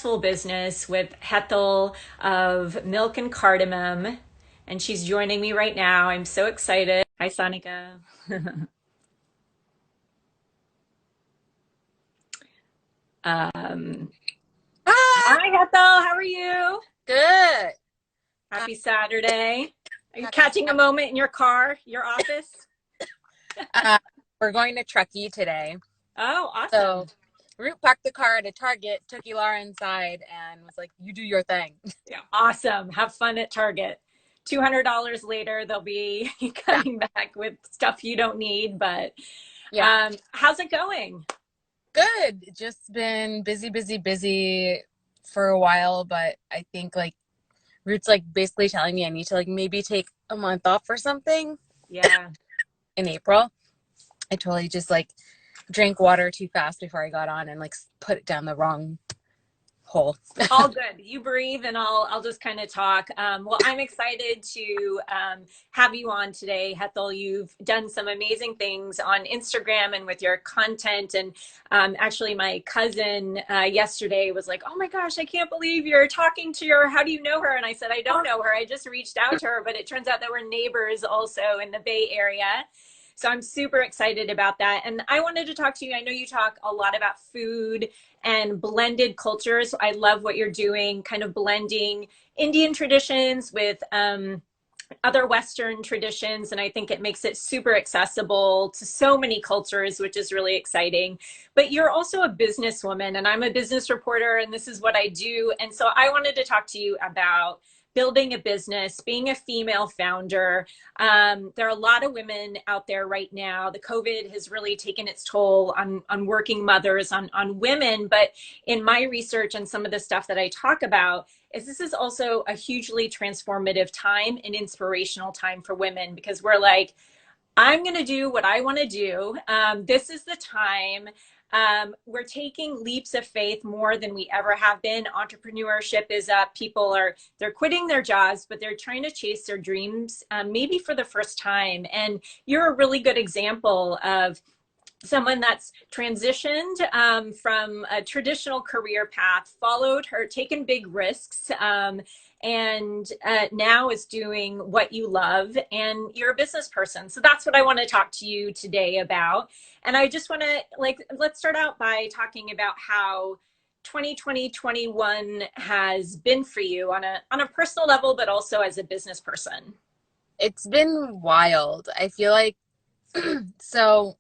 Business with Hetal of Milk and Cardamom, and she's joining me right now. I'm so excited. Hi, Sonika. um, Ah, Hi, Hetal. How are you? good. Uh, Happy Saturday. Are you happy catching a Sat- moment in your car, your office? uh, we're going to Truckee today. Oh, So awesome. Root parked the car at a Target, took Elara inside, and was like, "You do your thing." Yeah, awesome. Have fun at Target. $200 later, they'll be Yeah, coming back with stuff you don't need, but yeah. how's it going? Good. Just been busy, busy, busy for a while, but I think like Root's like basically telling me I need to like maybe take a month off or something Yeah. in April. I totally just like drank water too fast before I got on and like put it down the wrong hole. All good. You breathe, and I'll just kind of talk. Well, I'm excited to have you on today, Hethel. You've done some amazing things on Instagram and with your content. And actually, my cousin yesterday was like, "Oh my gosh, I can't believe you're talking to her. How do you know her?" And I said, "I don't know her. I just reached out to her." But it turns out that we're neighbors also in the Bay Area. So I'm super excited about that. And I wanted to talk to you. I know you talk a lot about food and blended cultures. I love what you're doing, kind of blending Indian traditions with other Western traditions. And I think it makes it super accessible to so many cultures, which is really exciting. But you're also a businesswoman, and I'm a business reporter, and this is what I do. And so I wanted to talk to you about building a business, being a female founder. There are a lot of women out there right now. The COVID has really taken its toll on working mothers, on women. But in my research and some of the stuff that I talk about, is this is also a hugely transformative time and inspirational time for women, because we're like, I'm going to do what I want to do. This is the time. We're taking leaps of faith more than we ever have been. Entrepreneurship is up. People are, they're quitting their jobs, but they're trying to chase their dreams, maybe for the first time. And you're a really good example of someone that's transitioned from a traditional career path, followed her, taken big risks, and now is doing what you love, and you're a business person. So that's what I want to talk to you today about. And I just want to, like, let's start out by talking about how 2020 has been for you on a personal level, but also as a business person. It's been wild. I feel like so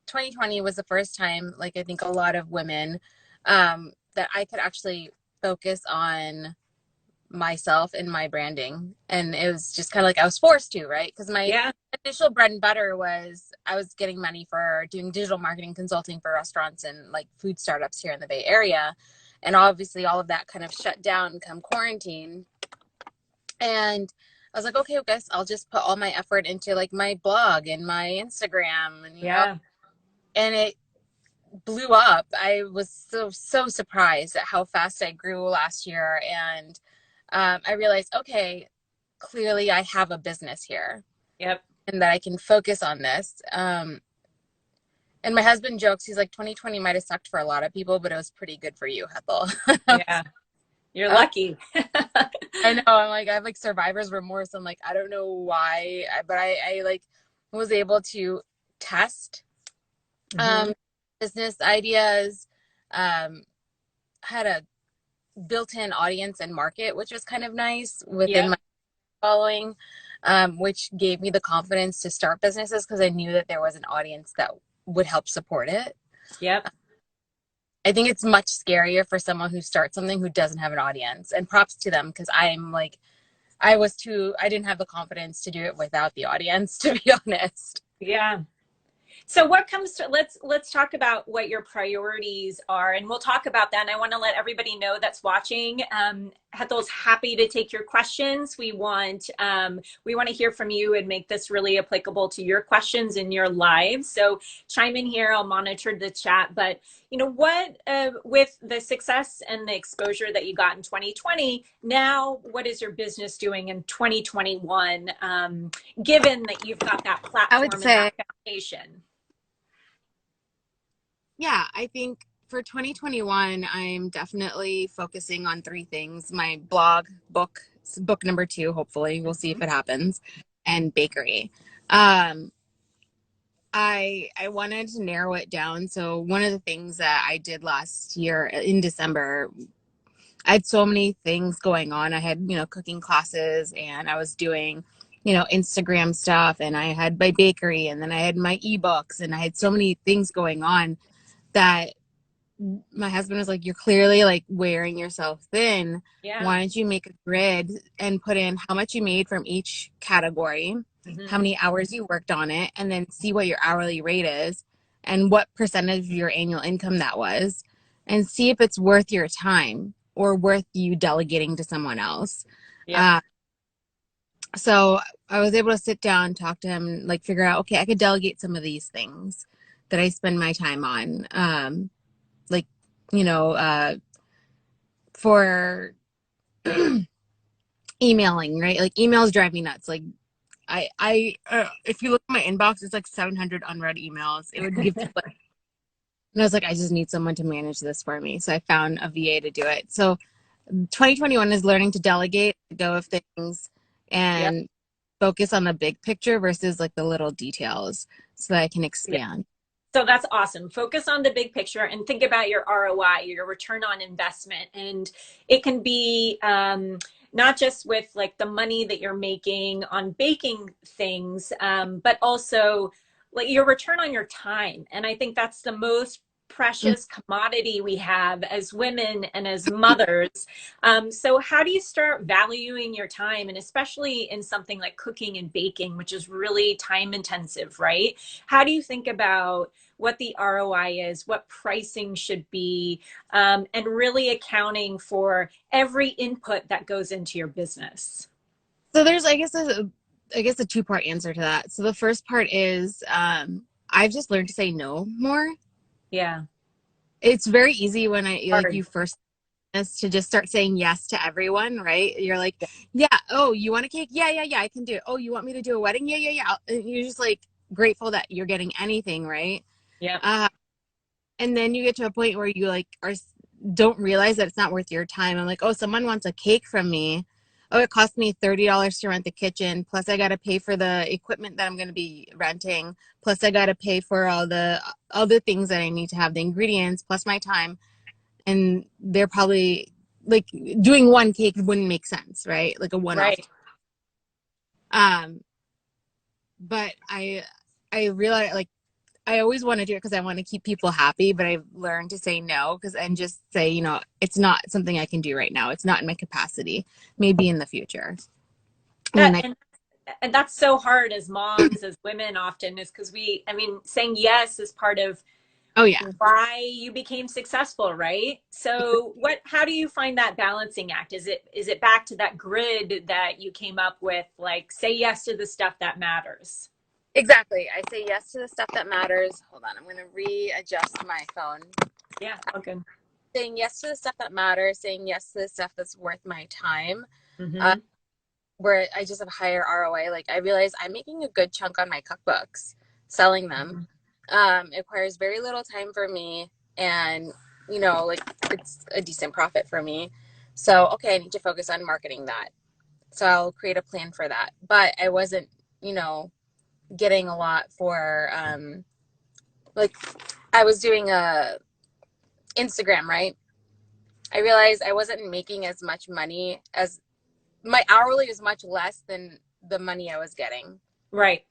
2020 was the first time, like I think a lot of women, that I could actually focus on myself and my branding. And it was just kind of like I was forced to, right? Because my Yeah. initial bread and butter was I was getting money for doing digital marketing consulting for restaurants and like food startups here in the Bay Area. And obviously all of that kind of shut down come quarantine. And I was like, okay, I guess I'll just put all my effort into like my blog and my Instagram and Yeah. and it blew up. I was so surprised at how fast I grew last year, and I realized, okay, clearly I have a business here, Yep. and that I can focus on this. And my husband jokes, he's like, 2020 might have sucked for a lot of people, but it was pretty good for you, Hethel. Yeah. You're Oh, lucky. I know. I'm like, I have like survivor's remorse. I'm like, I don't know why, but I like was able to test Hmm. um, business ideas, um, had a built-in audience and market, which was kind of nice within Yep. my following, which gave me the confidence to start businesses because I knew that there was an audience that would help support it. Yep. I think it's much scarier for someone who starts something who doesn't have an audience, and props to them because I'm like, I didn't have the confidence to do it without the audience, to be honest. Yeah. So what comes to, let's talk about what your priorities are, and we'll talk about that. And I want to let everybody know that's watching. Hethel's happy to take your questions. We want to hear from you and make this really applicable to your questions in your lives. So chime in here. I'll monitor the chat. But what, with the success and the exposure that you got in 2020, now what is your business doing in 2021? Given that you've got that I would platform and that say, foundation. yeah, I think for 2021, I'm definitely focusing on three things: my blog, book number 2, hopefully, we'll see if Mhm. it happens, and bakery. Um, I wanted to narrow it down. So one of the things that I did last year in December, I had so many things going on. I had, cooking classes, and I was doing, Instagram stuff, and I had my bakery, and then I had my ebooks, and I had so many things going on that my husband was like, "You're clearly like wearing yourself thin. Yeah. Why don't you make a grid and put in how much you made from each category, how Hmm. many hours you worked on it, and then see what your hourly rate is and what percentage of your annual income that was, and see if it's worth your time or worth you delegating to someone else." Yep. Uh, so I was able to sit down, talk to him, like figure out, okay, I could delegate some of these things that I spend my time on. Like, you know, for emailing, right? Like emails drive me nuts. Like if you look at my inbox, it's like 700 unread emails. It would give people, and I was like, I just need someone to manage this for me. So I found a VA to do it. So 2021 is learning to delegate, go of things, Yep. and focus on the big picture versus like the little details so that I can Yeah. expand. So that's awesome. Focus on the big picture and think about your ROI, your return on investment. And it can be not just with like the money that you're making on baking things, but also like your return on your time. And I think that's the most precious commodity we have as women and as mothers. So how do you start valuing your time? And especially in something like cooking and baking, which is really time intensive, right? How do you think about what the ROI is, what pricing should be, and really accounting for every input that goes into your business? So there's, I guess a two-part answer to that. So the first part is I've just learned to say no more. Yeah. It's very easy when you Hard. first to just start saying yes to everyone, right? You're like, yeah, oh, you want a cake? Yeah, yeah, yeah, I can do it. Oh, you want me to do a wedding? Yeah, yeah, yeah. And you're just like grateful that you're getting anything, right? Yeah. Uh, and then you get to a point where you like don't realize that it's not worth your time. I'm like, oh, someone wants a cake from me. Oh, it cost me $30 to rent the kitchen. Plus, I got to pay for the equipment that I'm going to be renting. Plus, I got to pay for all the other things that I need to have, the ingredients, plus my time. And they're probably like doing one cake wouldn't make sense, right? Like a one-off. Right. Um, but I realize like I always want to do it because I want to keep people happy, but I've learned to say no and just say, it's not something I can do right now. It's not in my capacity. Maybe in the future. That, When I, and that's so hard as moms, as women often is because I mean, saying yes is part of oh yeah. why you became successful, right? So how do you find that balancing act? Is it back to that grid that you came up with, like say yes to the stuff that matters? Exactly. I say yes to the stuff that matters. Hold on. I'm going to readjust my phone. Yeah, okay. Saying yes to the stuff that matters, saying yes to the stuff that's worth my time, uh, Mm-hmm. where I just have higher ROI. Like I realize I'm making a good chunk on my cookbooks, selling them. It requires very little time for me, and like it's a decent profit for me. So okay, I need to focus on marketing that. So I'll create a plan for that. But I wasn't, getting a lot for like I was doing a Instagram, right? I realized I wasn't making as much money as my hourly is much less than the money I was getting. Right.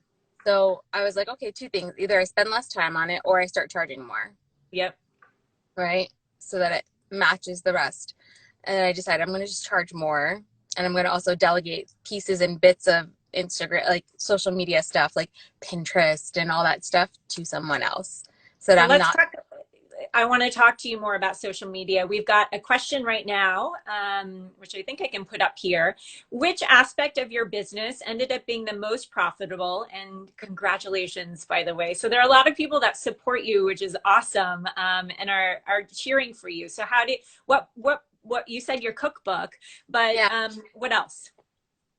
So I was like, okay, two things. Either I spend less time on it or I start charging more, Yep. right? So that it matches the rest. And I decided I'm going to just charge more. And I'm going to also delegate pieces and bits of Instagram, like social media stuff, like Pinterest and all that stuff to someone else. So So that I'm let's not. talk. I want to talk to you more about social media. We've got a question right now, which I think I can put up here. Which aspect of your business ended up being the most profitable? And congratulations, by the way. So there are a lot of people that support you, which is awesome, and are cheering for you. So how did what you said your cookbook, but Yeah. what else?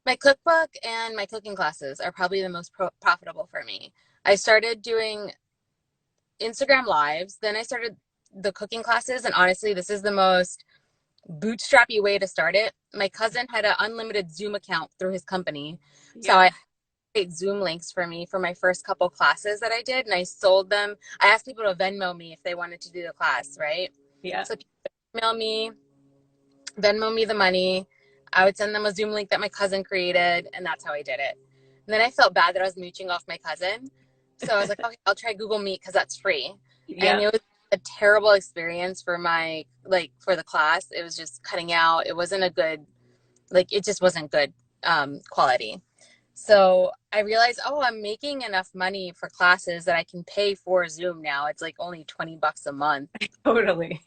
My cookbook and my cooking classes are probably the most profitable for me. I started doing Instagram lives. Then I started the cooking classes. And honestly, this is the most bootstrappy way to start it. My cousin had an unlimited Zoom account through his company. So Yeah. I create Zoom links for me for my first couple classes that I did, and I sold them. I asked people to Venmo me if they wanted to do the class, right? Yeah. So people would email me, Venmo me the money. I would send them a Zoom link that my cousin created, and that's how I did it. And then I felt bad that I was mooching off my cousin. So I was like, okay, I'll try Google Meet because that's free. And Yeah. it was a terrible experience for my, like, for the class. It was just cutting out. It wasn't a good, like, it just wasn't good quality. So I realized, oh, I'm making enough money for classes that I can pay for Zoom now. It's like only $20 a month. Totally.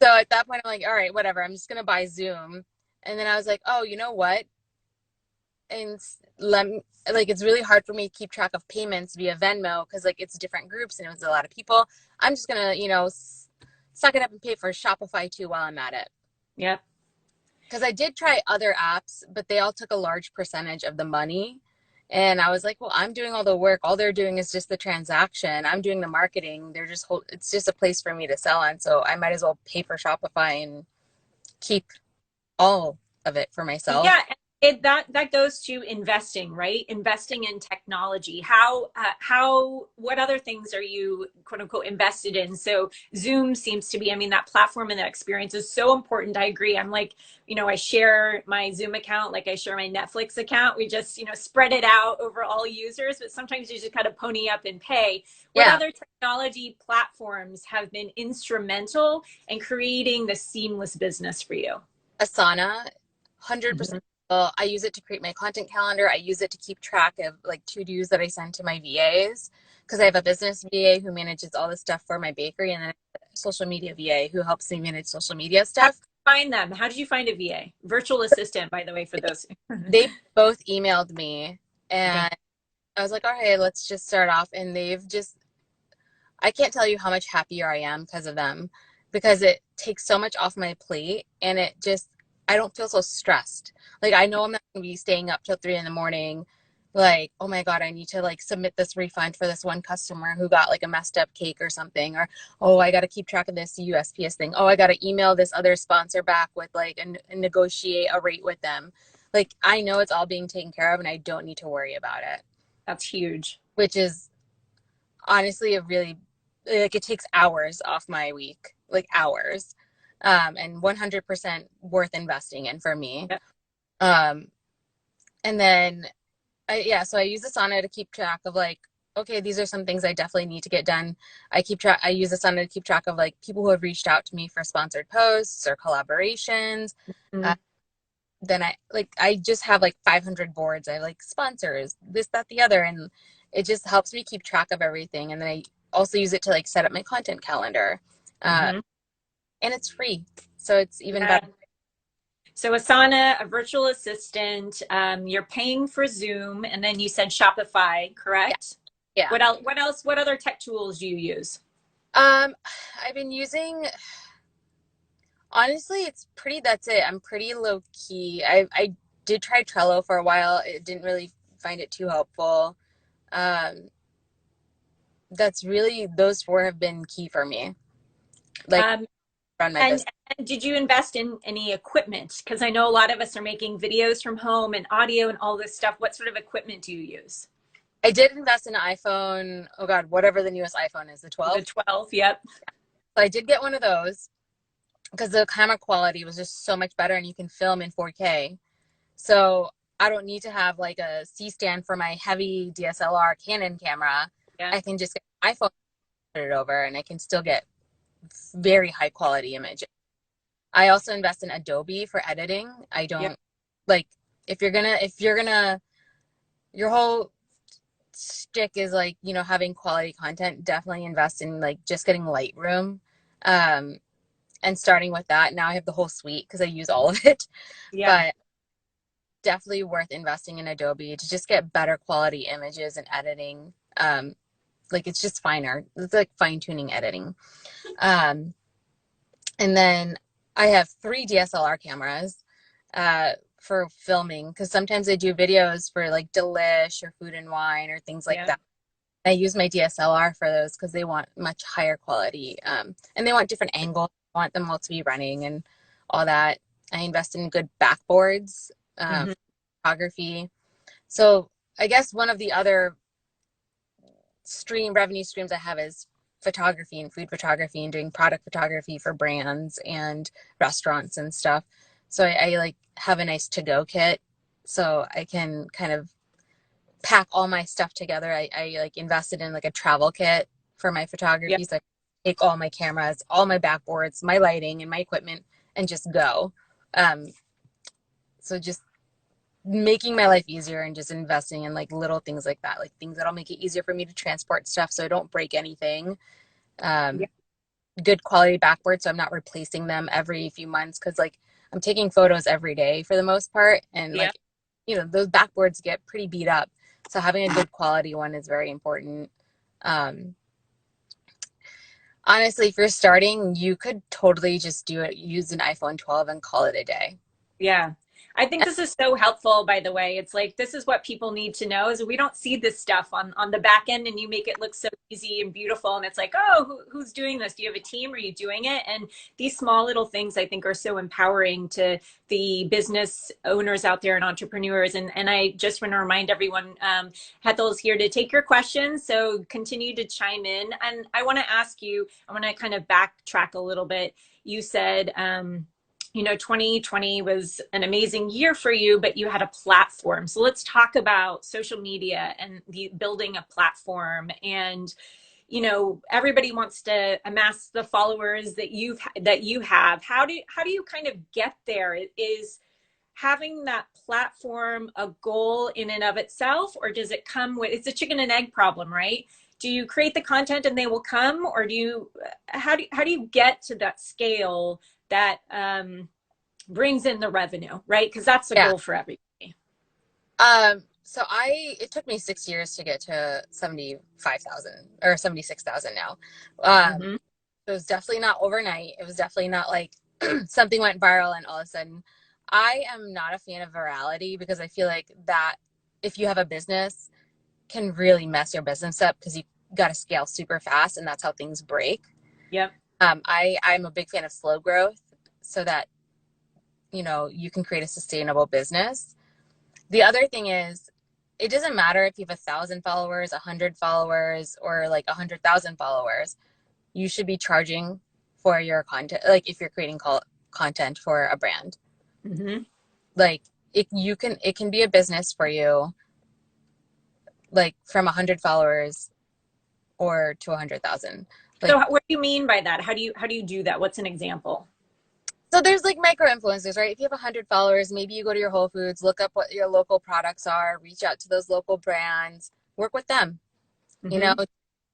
So at that point, I'm like, all right, whatever. I'm just going to buy Zoom. And then I was like, oh, you know what? And let me, like, it's really hard for me to keep track of payments via Venmo because, like, it's different groups and it was a lot of people. I'm just going to, suck it up and pay for Shopify too while I'm at it. Yep. Because I did try other apps, but they all took a large percentage of the money. And I was like, well, I'm doing all the work. All they're doing is just the transaction. I'm doing the marketing. They're just it's just a place for me to sell on. So I might as well pay for Shopify and keep all of it for myself. Yeah, that goes to investing, right? Investing in technology. What other things are you quote unquote invested in? So Zoom seems to be, I mean, that platform and that experience is so important. I agree. I'm like, I share my Zoom account, like I share my Netflix account. We just, spread it out over all users, but sometimes you just kind of pony up and pay. What Yeah. other technology platforms have been instrumental in creating the seamless business for you? Asana, Mhm. 100%. I use it to create my content calendar. I use it to keep track of like to-dos that I send to my VAs because I have a business VA who manages all the stuff for my bakery, and then a social media VA who helps me manage social media How did stuff. you find them? How did you find a VA? Virtual assistant, by the way, for those. They both emailed me, Okay. and I was like, all right, let's just start off. And I can't tell you how much happier I am because of them, because it takes so much off my plate, and I don't feel so stressed. Like, I know I'm not going to be staying up till 3 in the morning. Like, oh my God, I need to like submit this refund for this one customer who got like a messed up cake or something. Or, oh, I got to keep track of this USPS thing. Oh, I got to email this other sponsor back with like, and negotiate a rate with them. Like, I know it's all being taken care of and I don't need to worry about it, That's huge. which is honestly a really, like, it takes hours off my week, like hours, and 100% worth investing in for me. Yep. um and then so I use Asana to keep track of like, okay, these are some things I definitely need to get done. I use Asana to keep track of like people who have reached out to me for sponsored posts or collaborations. uh, Mm. then I just have like 500 boards. I have like sponsors, this, that, the other, and it just helps me keep track of everything. And then I also use it to like set up my content calendar, uh, Mm-hmm. and it's free, so it's even Yeah. better. So Asana, a virtual assistant, you're paying for Zoom, and then you said Shopify, Yeah, correct? yeah. What else? What else? What other tech tools do you use? um I've been using, honestly, that's it. I'm pretty low key. I did try Trello for a while. It didn't really find it too helpful. um that's really, those four have been key for me, like, Um, run my and, business. and did you invest in any equipment? Because I know a lot of us are making videos from home and audio and all this stuff. What sort of equipment do you use? I did invest in an iPhone. Oh God, whatever the newest iPhone is, the The 12. 12, yep. So I did get one of those because the camera quality was just so much better, and you can film in 4K. So I don't need to have like a C stand for my heavy DSLR Canon camera. Yeah. I can just get my iPhone, put it over, and I can still get very high quality images. I also invest in Adobe for editing. I Yep. don't like, if you're gonna your whole stick is like, having quality content, definitely invest in like just getting Lightroom, um and starting with that. Now I have the whole suite because I use all of it. Yeah. But definitely worth investing in Adobe to just get better quality images and editing. Like, it's just finer. It's like fine tuning editing. Um, and then I have 3 DSLR cameras for filming, because sometimes I do videos for like Delish or Food and Wine or things like Yeah. that. I use my DSLR for those because they want much higher quality, and they want different angles. I want them all to be running and all that. I invest in good backboards, Hmm. photography. So I guess one of the other revenue streams I have is photography and food photography and doing product photography for brands and restaurants and stuff. So I like have a nice to-go kit so I can kind of pack all my stuff together. I like invested in like a travel kit for my Yeah. photography. So I take all my cameras, all my backboards, my lighting and my equipment and just go. Um, so just making my life easier and just investing in like little things like that, like things that'll make it easier for me to transport stuff so I don't break anything. Yeah. Um, Good quality backboard so I'm not replacing them every few months because like I'm taking photos every day for the most part and Yeah. like those backboards get pretty beat up, so having a good quality one is very important. um, Honestly, if you're starting you could totally just do it, use an iPhone 12 and call it a day. Yeah. I think this is so helpful, by the way. It's like this is what people need to know is we don't see this stuff on the back end and you make it look so easy and beautiful. And it's like, oh, who's doing this? Do you have a team? Are you doing it? And these small little things I think are so empowering to the business owners out there and entrepreneurs. And I just want to remind everyone, Hetal is here to take your questions. So continue to chime in. And I want to ask you, I want to kind of backtrack a little bit. You said, 2020 was an amazing year for you, but you had a platform. So let's talk about social media and the building a platform. And everybody wants to amass the followers that you have. How do you kind of get there? Is having that platform a goal in and of itself, or does it come with, it's a chicken and egg problem, right? Do you create the content and they will come, or how do you get to that scale that brings in the revenue, right? Because that's the Yeah. goal for everybody. So it took me 6 years to get to 75,000 or 76,000 now. Mm-hmm. It was definitely not overnight. It was definitely not like something went viral and all of a sudden. I am not a fan of virality because I feel like that if you have a business can really mess your business up because you got to scale super fast and that's how things break. Yep. I'm a big fan of slow growth so that you can create a sustainable business. The other thing is it doesn't matter if you have 1,000 followers, 100 followers, or like 100,000 followers. You should be charging for your content. Like if you're creating content for a brand, Mm-hmm. like it can be a business for you, like from 100 followers or to 100,000. Like, So what do you mean by that? How do you do that? What's an example? so there's like micro influencers, right? If you have 100 followers, maybe you go to your Whole Foods, look up what your local products are, reach out to those local brands, work with them, you know, Mm-hmm.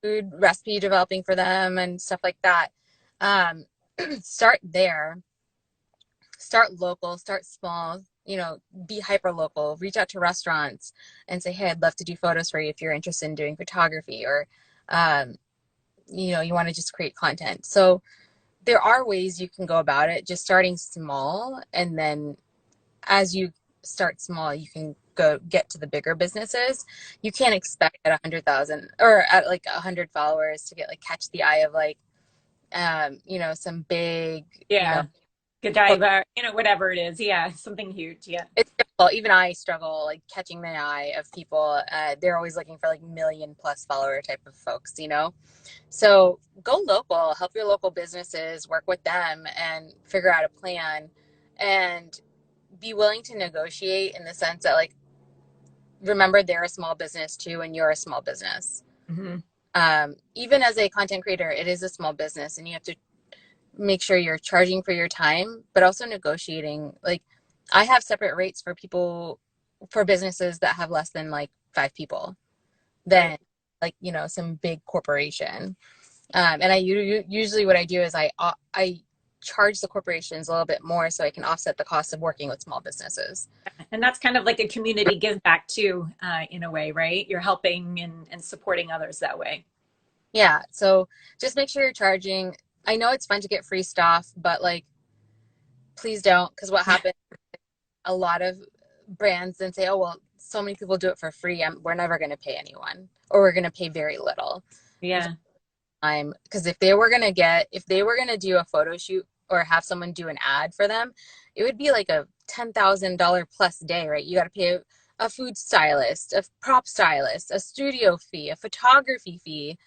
food recipe developing for them and stuff like that. Um, Start there, start local, start small, be hyper local, reach out to restaurants and say, hey, I'd love to do photos for you if you're interested in doing photography or, um, you want to just create content. So there are ways you can go about it, just starting small. And then as you start small, you can go get to the bigger businesses. You can't expect at 100,000 or at like 100 followers to get like catch the eye of like, some big, Yeah. Godiva, whatever it is. Yeah. Something huge. Yeah. it's difficult. Even I struggle like catching the eye of people. They're always looking for like million plus follower type of folks. So go local, help your local businesses, work with them and figure out a plan and be willing to negotiate in the sense that like, remember they're a small business too, and you're a small business. Mm-hmm. Even as a content creator, it is a small business and you have to make sure you're charging for your time, but also negotiating. Like I have separate rates for businesses that have less than like 5 people Right. than like, some big corporation. And usually what I do is I charge the corporations a little bit more so I can offset the cost of working with small businesses. And that's kind of like a community give back too, in a way, right? You're helping and supporting others that way. Yeah. So just make sure you're charging. I know it's fun to get free stuff, but like, please don't. Because what happens, a lot of brands then say, oh, well, so many people do it for free. We're never going to pay anyone, or we're going to pay very little. Yeah. Because if they were going to do a photo shoot or have someone do an ad for them, it would be like a $10,000 plus day, right? You got to pay a food stylist, a prop stylist, a studio fee, a photography fee.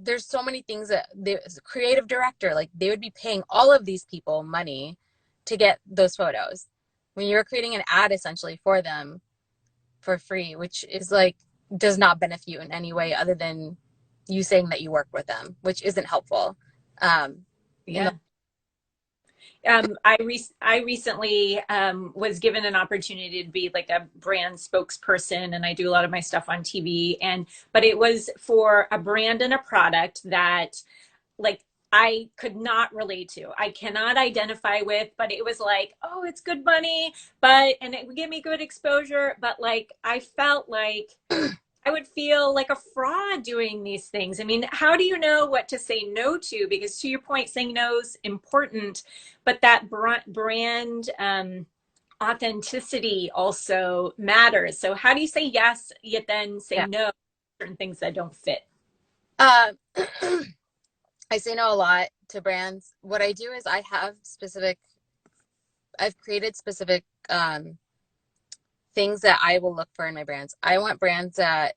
There's so many things that there's a creative director, like they would be paying all of these people money to get those photos when you're creating an ad essentially for them for free, which is like does not benefit you in any way other than you saying that you work with them, which isn't helpful. In the Yeah. I recently was given an opportunity to be like a brand spokesperson, and I do a lot of my stuff on TV. But it was for a brand and a product that, like, I could not relate to. I cannot identify with, but it was like, oh, it's good money, and it would give me good exposure. But like, I felt like I would feel like a fraud doing these things. I mean, how do you know what to say no to? Because to your point, saying no is important, but that brand authenticity also matters. So how do you say yes, yet then say yeah. no to certain things that don't fit? Uh, I say no a lot to brands. What I do is I've created specific things that I will look for in my brands. I want brands that,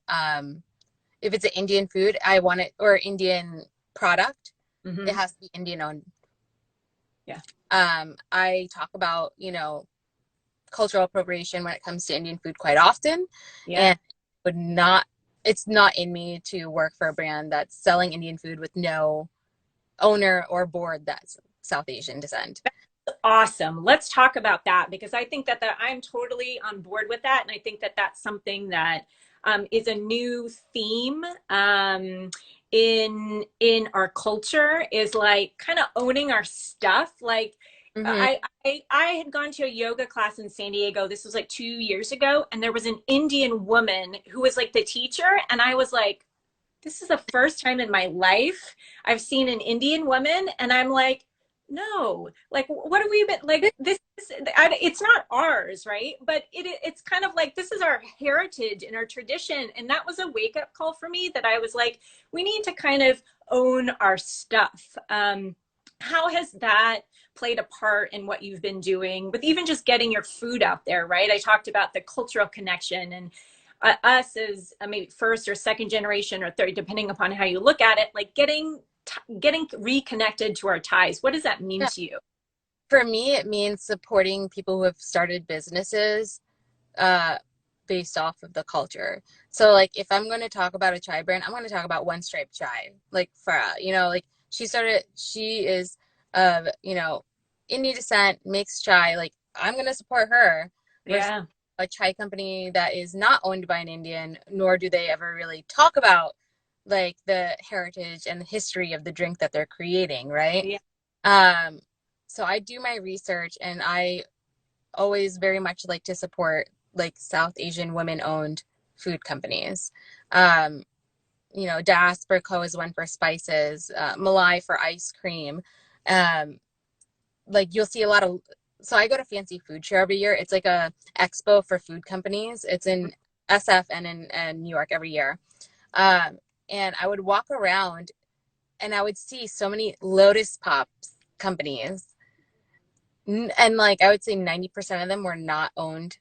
if it's an Indian food, I want it, or Indian product, it Mm-hmm. has to be Indian owned. Yeah. I talk about, cultural appropriation when it comes to Indian food quite often, Yeah. and it's not in me to work for a brand that's selling Indian food with no owner or board that's South Asian descent. Awesome. Let's talk about that, because I think that I'm totally on board with that. And I think that that's something that is a new theme in our culture, is like kind of owning our stuff. Like Mm-hmm. I had gone to a yoga class in San Diego. This was like 2 years ago, and there was an Indian woman who was like the teacher, and I was like, this is the first time in my life I've seen an Indian woman, and I'm like, no, like, what have we been like? This is, it's not ours, right? But it's kind of like, this is our heritage and our tradition, and that was a wake up call for me, that I was like, we need to kind of own our stuff. How has that played a part in what you've been doing with even just getting your food out there, right? I talked about the cultural connection, and us as maybe first or second generation or third, depending upon how you look at it, like getting reconnected to our ties. What does that mean Yeah. to you? For me, it means supporting people who have started businesses uh, based off of the culture. So, like, if I'm going to talk about a chai brand, I'm going to talk about One Stripe Chai. Like, Farah, like she is, Indian descent, makes chai. Like, I'm going to support her versus Yeah. a chai company that is not owned by an Indian, nor do they ever really talk about like the heritage and the history of the drink that they're creating, right? Yeah. Um, so I do my research, and I always very much like to support like South Asian women owned food companies. Um, Diaspora Co is one for spices, Malai for ice cream. Um, like you'll see a lot of, so I go to Fancy Food Show every year. It's like a expo for food companies. It's in SF and in New York every year. Um, and I would walk around and I would see so many Lotus Pops companies. And like I would say 90% of them were not owned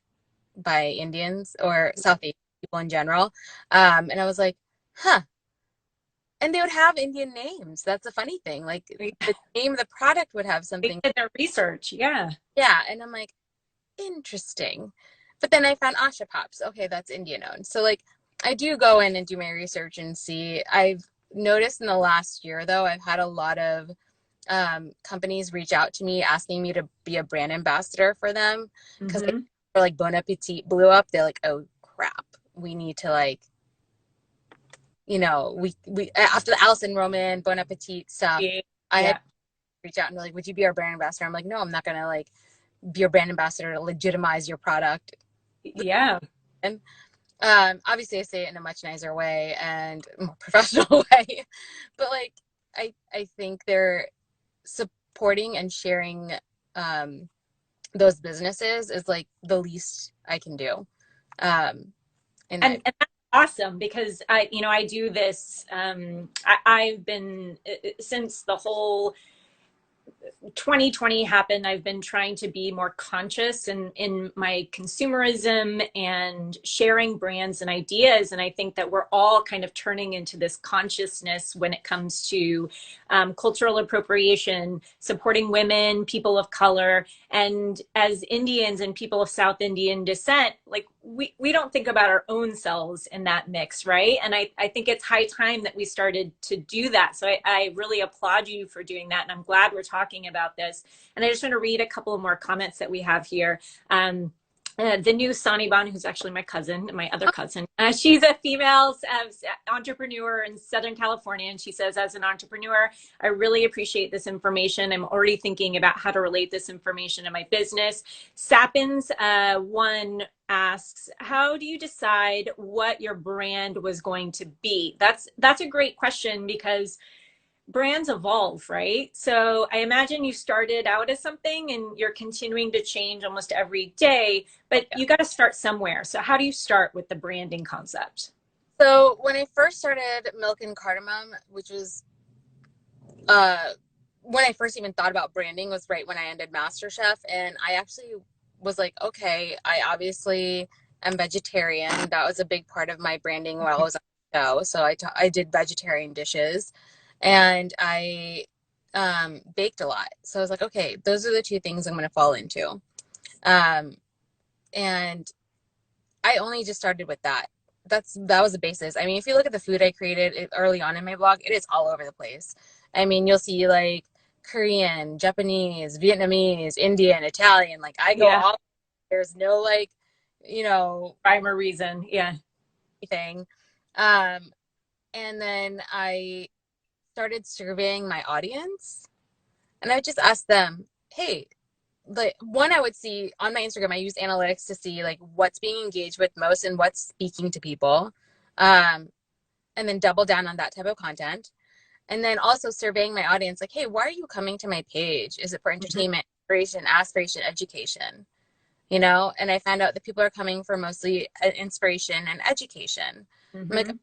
by Indians or South Asian people in general. And I was like, huh. And they would have Indian names. That's a funny thing. Like the name of the product would have They something. did their research. Yeah. Yeah. And I'm like, interesting. But then I found Asha Pops. Okay, that's Indian owned. So like I do go in and do my research and see. I've noticed in the last year though, I've had a lot of companies reach out to me asking me to be a brand ambassador for them because Mm-hmm. like Bon Appetit blew up. They're like, oh crap, we need to like, we after the Alison Roman Bon Appetit stuff, Yeah. I had Yeah. reached out and be like, would you be our brand ambassador? I'm like, no, I'm not gonna like be your brand ambassador to legitimize your product. Yeah. And obviously I say it in a much nicer way and more professional way, but like I think they're supporting and sharing those businesses is like the least I can do. And And that's awesome because I do this. I've been since the whole 2020 happened, I've been trying to be more conscious in my consumerism and sharing brands and ideas. And I think that we're all kind of turning into this consciousness when it comes to cultural appropriation, supporting women, people of color. And as Indians and people of South Indian descent, like we don't think about our own selves in that mix, right? And I think it's high time that we started to do that. So I really applaud you for doing that. And I'm glad we're talking about this. And I just want to read a couple more comments that we have here. The new Saniban, who's actually my cousin, my other cousin, she's a female entrepreneur in Southern California. And she says, as an entrepreneur, I really appreciate this information. I'm already thinking about how to relate this information in my business. Sappins, one asks, how do you decide what your brand was going to be? That's a great question because brands evolve, right? So I imagine you started out as something and you're continuing to change almost every day, but you got to start somewhere. So how do you start with the branding concept? so when I first started Milk and Cardamom, which was when I first even thought about branding, was right when I ended MasterChef. And I actually was like, okay, I obviously am vegetarian. That was a big part of my branding while I was on the show. So I did vegetarian dishes, and I baked a lot. So I was like, okay, those are the two things I'm going to fall into. Um, and I only just started with that. That was the basis. I mean, if you look at the food I created early on in my blog, it is all over the place. I mean, you'll see like Korean, Japanese, Vietnamese, Indian, Italian. Like I go Yeah, all. There's no like, you know, rhyme or reason. Yeah. anything. Um, and then I started surveying my audience, and I just asked them, hey, the one I would see on my Instagram, I use analytics to see like what's being engaged with most and what's speaking to people. Um, and then double down on that type of content. And then also surveying my audience, like, hey, why are you coming to my page? Is it for Mhm. entertainment, inspiration, aspiration, education? You know, and I found out that people are coming for mostly inspiration and education. I'm like, Mhm.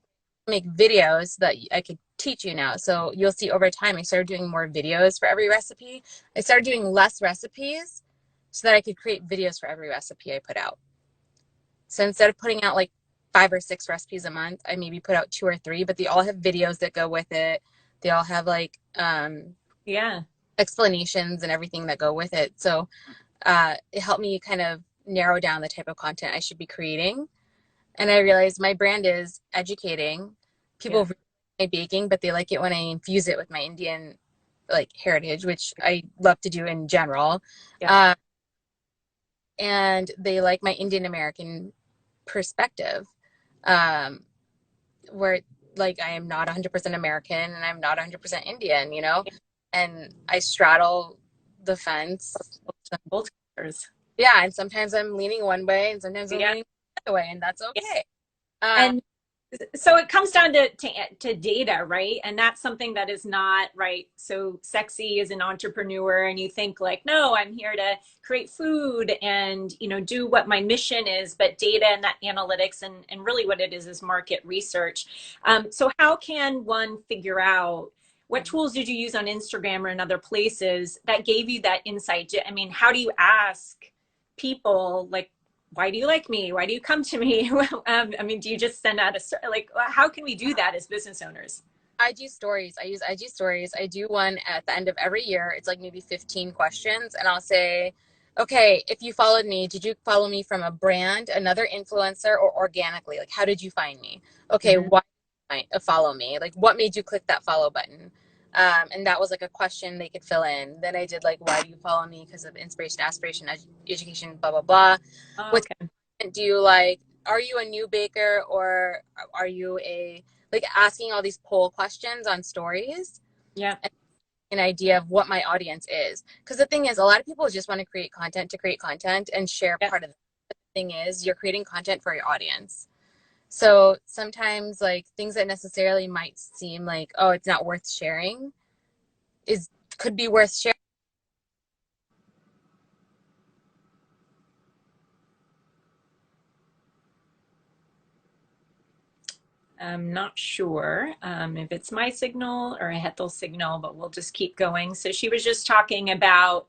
make videos that I could teach you now. So you'll see over time, I started doing more videos for every recipe. I started doing less recipes so that I could create videos for every recipe I put out. So instead of putting out like 5 or 6 recipes a month, I maybe put out 2 or 3, but they all have videos that go with it. They all have like Yeah. explanations and everything that go with it. So it helped me kind of narrow down the type of content I should be creating. And I realized my brand is educating. People Yeah. really like my baking, but they like it when I infuse it with my Indian like heritage, which I love to do in general. Yeah. Uh, and they like my Indian American perspective, um, where like I am not 100% American and I'm not 100% Indian, you know, and I straddle the fence. Both colors. Yeah, and sometimes I'm leaning one way and sometimes I'm Yeah. leaning the other way, and that's Yeah. okay. Uh, And so it comes down to data, right? And that's something that is not right. So sexy as an entrepreneur, and you think like, no, I'm here to create food and do what my mission is, but data and that analytics and really what it is market research. So how can one figure out what tools did you use on Instagram or in other places that gave you that insight? I mean, how do you ask people like, why do you like me? Why do you come to me? I mean, do you just send out like, how can we do that as business owners? IG stories. I use IG stories. I do one at the end of every year. It's like maybe 15 questions. And I'll say, okay, if you followed me, did you follow me from a brand, another influencer, or organically? Like, how did you find me? Okay, Mm-hmm. why did you follow me? Like, what made you click that follow button? And that was like a question they could fill in. Then I did like, why do you follow me? Because of inspiration, aspiration, education, blah, blah, blah. Oh, What okay. do you like? Are you a new baker, or are you a like asking all these poll questions on stories Yeah. and an idea of what my audience is? Because the thing is, a lot of people just want to create content to create content and share Yeah. part of it. The thing is, you're creating content for your audience. So sometimes like things that necessarily might seem like, oh, it's not worth sharing is could be worth sharing. I'm not sure if it's my signal or a Hetal signal, but we'll just keep going. So she was just talking about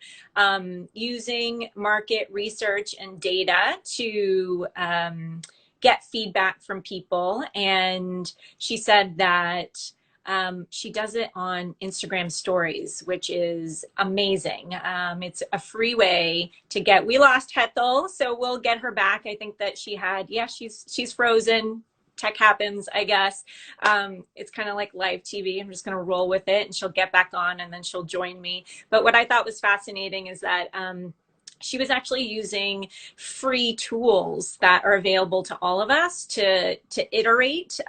using market research and data to get feedback from people. And she said that she does it on Instagram stories, which is amazing. It's a free way to get, we lost Hetal, so we'll get her back. I think that she had, yeah, she's frozen. Tech happens, I guess. It's kind of like live TV. I'm just going to roll with it and she'll get back on and then she'll join me. But what I thought was fascinating is that she was actually using free tools that are available to all of us to iterate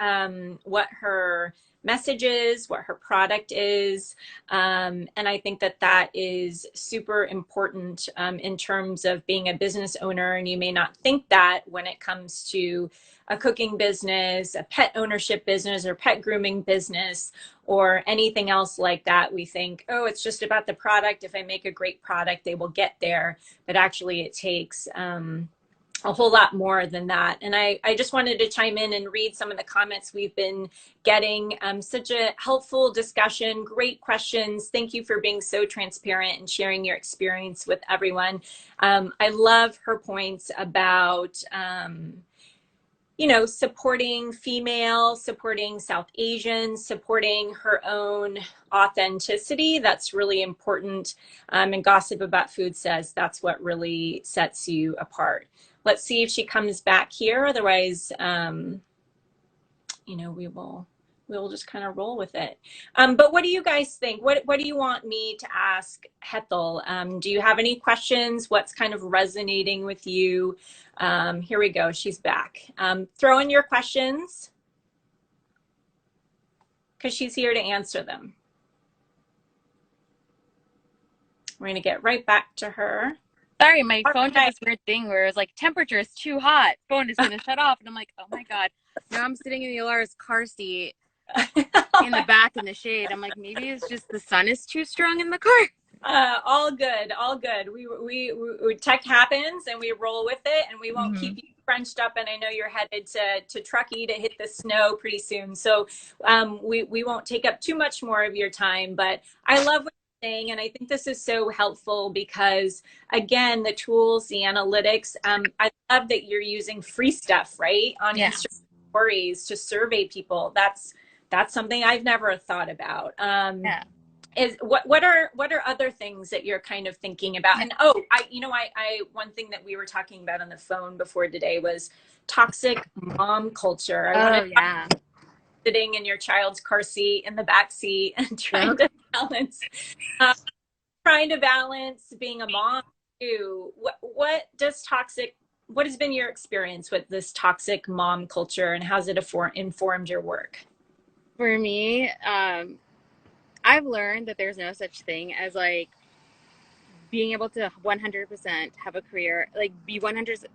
what her message is, what her product is. And I think that that is super important in terms of being a business owner. And you may not think that when it comes to a cooking business, a pet ownership business, or pet grooming business, or anything else like that. We think, oh, it's just about the product. If I make a great product, they will get there. But actually it takes a whole lot more than that. And I just wanted to chime in and read some of the comments we've been getting. Such a helpful discussion, great questions. Thank you for being so transparent and sharing your experience with everyone. I love her points about you know, supporting female, supporting South Asian, supporting her own authenticity. That's really important. And Gossip About Food says that's what really sets you apart. Let's see if she comes back here. Otherwise, you know, we'll just kind of roll with it. But what do you guys think? What do you want me to ask Hetal? Do you have any questions? What's kind of resonating with you? Here we go. She's back. Throw in your questions because she's here to answer them. We're going to get right back to her. Sorry, my phone did this weird thing where it was like, temperature is too hot. Phone is going to shut off. And I'm like, oh my God. Now I'm sitting in the Alar's car seat in the back in the shade. I'm like, maybe it's just the sun is too strong in the car. All good, all good. We tech happens and we roll with it, and we won't keep you crunched up. And I know you're headed to Truckee to hit the snow pretty soon, so we won't take up too much more of your time. But I love what you're saying, and I think this is so helpful because again, the tools, the analytics. I love that you're using free stuff, right, on Instagram stories to survey people. That's something I've never thought about. Is what are other things that you're kind of thinking about? And I one thing that we were talking about on the phone before today was toxic mom culture. I wanted to sitting in your child's car seat in the back seat and trying to balance being a mom too. What has been your experience with this toxic mom culture, and how's it informed your work? For me, I've learned that there's no such thing as like being able to 100% have a career, like be 100%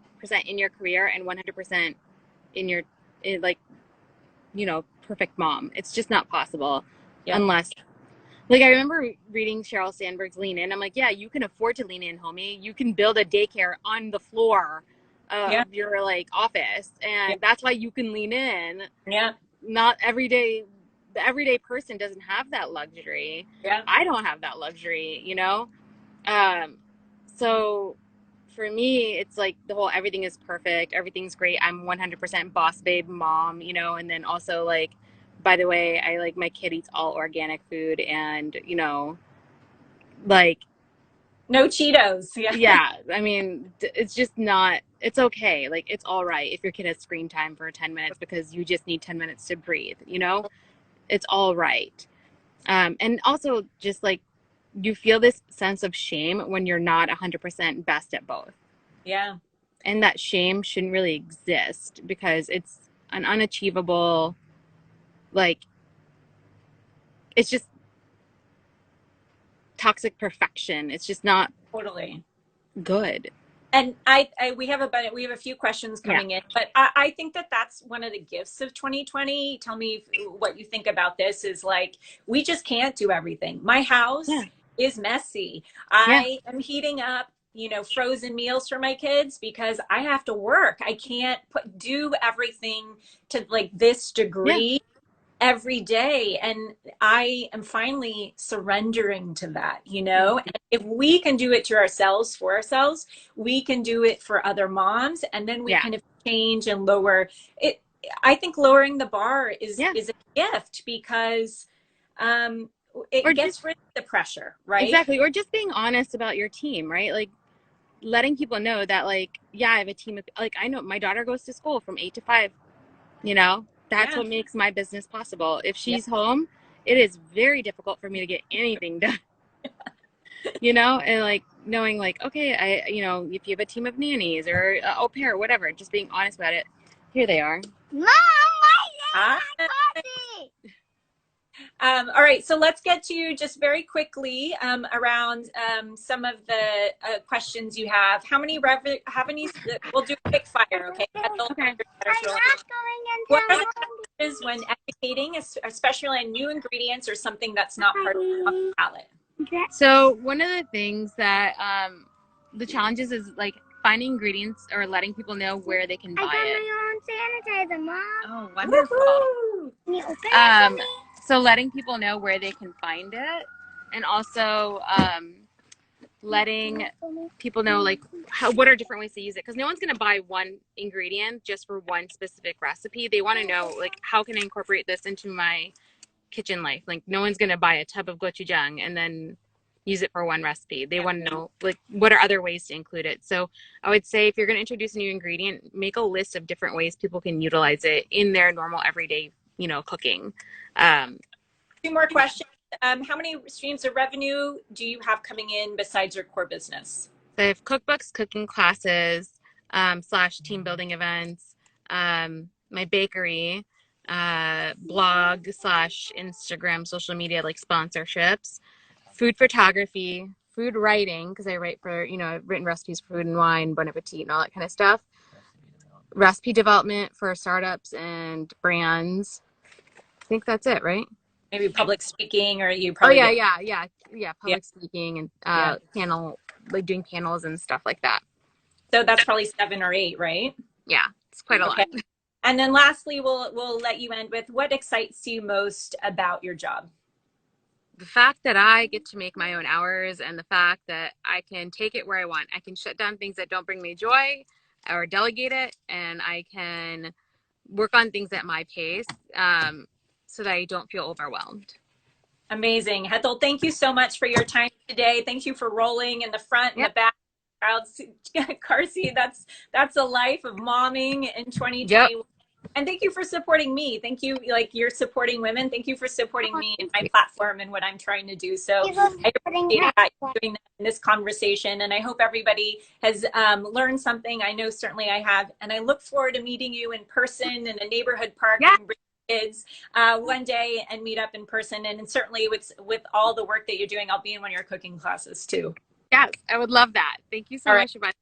in your career and 100% in like, you know, perfect mom. It's just not possible unless, like, I remember reading Sheryl Sandberg's Lean In. I'm like, yeah, you can afford to lean in, homie. You can build a daycare on the floor of your like office, and that's why you can lean in. Not every day. The everyday person doesn't have that luxury. I don't have that luxury, you know? So for me, it's like the whole everything is perfect. Everything's great. I'm 100% boss babe mom, you know? And then also like, by the way, I like my kid eats all organic food and, you know, like. No Cheetos. I mean, it's just not, it's okay. Like, it's all right if your kid has screen time for 10 minutes because you just need 10 minutes to breathe, you know? It's all right. And also just like you feel this sense of shame when you're not 100% best at both. And that shame shouldn't really exist because it's an unachievable, like, it's just toxic perfection. It's just not good. And we have a few questions coming in, but I think that that's one of the gifts of 2020. Tell me what you think about this. Is like, we just can't do everything. My house is messy. I am heating up, you know, frozen meals for my kids because I have to work. I can't do everything to like this Yeah. degree every day. And I am finally surrendering to that, you know? And if we can do it to ourselves for ourselves, we can do it for other moms. And then we Yeah. kind of change and lower it. I think lowering the bar Yeah. is a gift because Or it just gets rid of the pressure, right? exactly. Or just being honest about your team, right? Like letting people know that like, yeah, I have a team of like I know my daughter goes to school from 8 to 5, you know? That's Yeah. what makes my business possible. If Yeah. she's home, it is very difficult for me to get anything done. You know, and like knowing like, okay, I, you know, if you have a team of nannies or au pair, whatever, just being honest about it. Here they are. Mom, Hi. All right, so let's get to just very quickly around some of the questions you have. How many, we'll do quick fire, okay? Okay. What are the challenges when educating, especially on new ingredients or something that's not part of the palette? So one of the things that the challenges is like finding ingredients or letting people know where they can buy it. I got my own sanitizer, Mom. Oh, wonderful. So letting people know where they can find it, and also letting people know like what are different ways to use it, because no one's going to buy one ingredient just for one specific recipe. They want to know like how can I incorporate this into my kitchen life. Like no one's going to buy a tub of gochujang and then use it for one recipe. They want to know like what are other ways to include it. So I would say if you're going to introduce a new ingredient, make a list of different ways people can utilize it in their normal everyday, you know, cooking. Two more questions. How many streams of revenue do you have coming in besides your core business? So I have cookbooks, cooking classes, / team building events, my bakery, blog / Instagram, social media, like sponsorships, food photography, food writing, because I write for, you know, I've written recipes for Food and Wine, Bon Appetit, and all that kind of stuff. Recipe development for startups and brands. I think that's it, right? Maybe public speaking, or you Oh probably yeah. yeah. Public speaking and Yeah. panel, like doing panels and stuff like that. So that's probably 7 or 8, right? Yeah, it's quite a lot. And then lastly, we'll let you end with what excites you most about your job? The fact that I get to make my own hours, and the fact that I can take it where I want. I can shut down things that don't bring me joy or delegate it, and I can work on things at my pace so that I don't feel overwhelmed. Amazing. Hetal, thank you so much for your time today. Thank you for rolling in the front and the back car seat. That's a life of momming in 2021. Yep. And thank you for supporting me. Thank you, like you're supporting women. Thank you for supporting me and my you. platform and what I'm trying to do. So I appreciate that you're doing that in this conversation. And I hope everybody has learned something. I know certainly I have. And I look forward to meeting you in person in a neighborhood park and bring kids one day and meet up in person. And certainly with all the work that you're doing, I'll be in one of your cooking classes too. Yes, I would love that. Thank you so much, Shibani.